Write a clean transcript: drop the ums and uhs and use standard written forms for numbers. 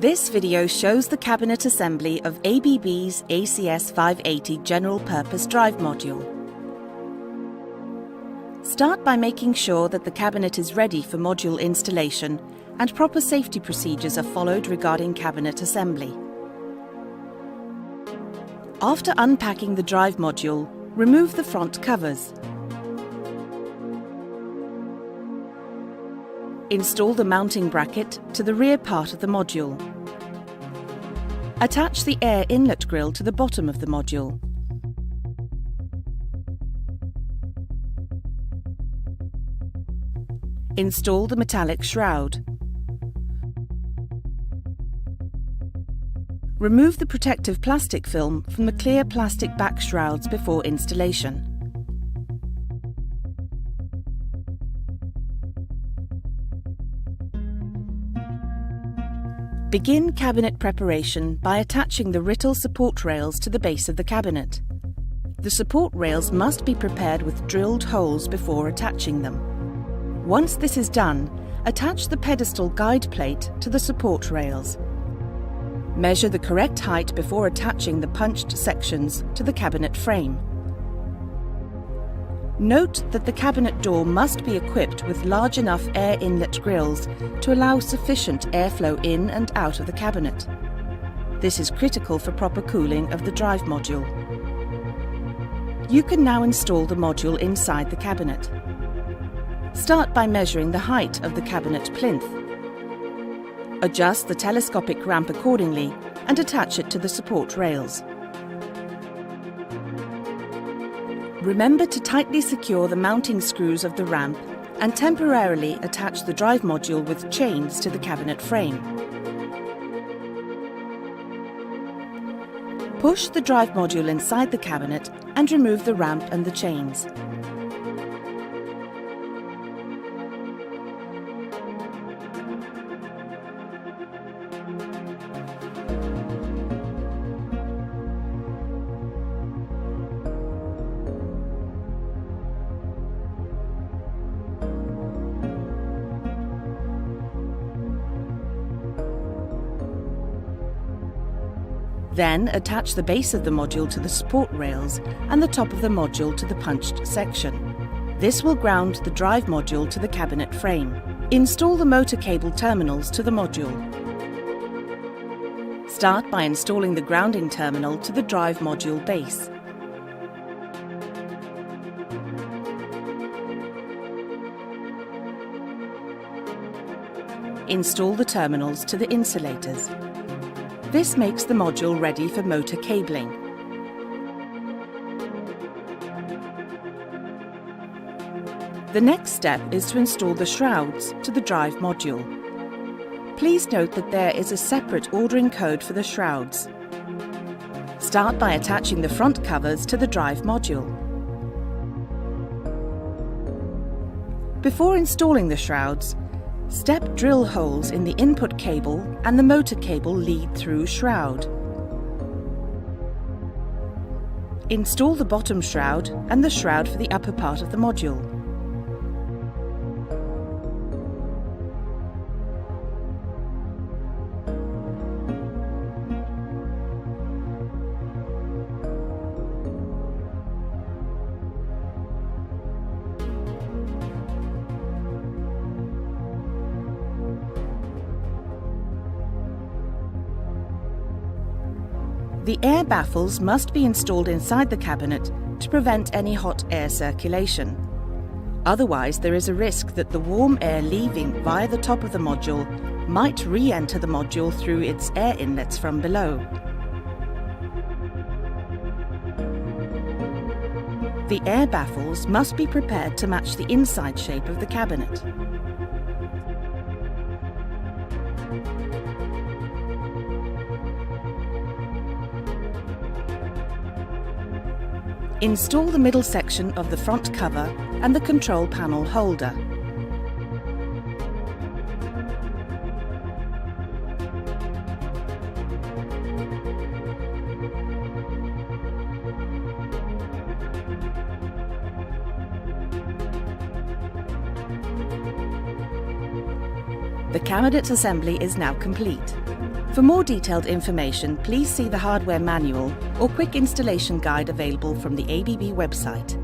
This video shows the cabinet assembly of ABB's ACS580 General Purpose Drive Module. Start by making sure that the cabinet is ready for module installation and proper safety procedures are followed regarding cabinet assembly. After unpacking the drive module, remove the front covers. Install the mounting bracket to the rear part of the module. Attach the air inlet grille to the bottom of the module. Install the metallic shroud. Remove the protective plastic film from the clear plastic back shrouds before installation. Begin cabinet preparation by attaching the Rittel support rails to the base of the cabinet. The support rails must be prepared with drilled holes before attaching them. Once this is done, attach the pedestal guide plate to the support rails. Measure the correct height before attaching the punched sections to the cabinet frame. Note that the cabinet door must be equipped with large enough air inlet grilles to allow sufficient airflow in and out of the cabinet. This is critical for proper cooling of the drive module. You can now install the module inside the cabinet. Start by measuring the height of the cabinet plinth. Adjust the telescopic ramp accordingly and attach it to the support rails. Remember to tightly secure the mounting screws of the ramp and temporarily attach the drive module with chains to the cabinet frame. Push the drive module inside the cabinet and remove the ramp and the chains. Then attach the base of the module to the support rails and the top of the module to the punched section. This will ground the drive module to the cabinet frame. Install the motor cable terminals to the module. Start by installing the grounding terminal to the drive module base. Install the terminals to the insulators. This makes the module ready for motor cabling. The next step is to install the shrouds to the drive module. Please note that there is a separate ordering code for the shrouds. Start by attaching the front covers to the drive module. Before installing the shrouds, step drill holes in the input cable and the motor cable lead-through shroud. Install the bottom shroud and the shroud for the upper part of the module. The air baffles must be installed inside the cabinet to prevent any hot air circulation. Otherwise, there is a risk that the warm air leaving via the top of the module might re-enter the module through its air inlets from below. The air baffles must be prepared to match the inside shape of the cabinet. Install the middle section of the front cover and the control panel holder. The cabinet assembly is now complete. For more detailed information, please see the hardware manual or quick installation guide available from the ABB website.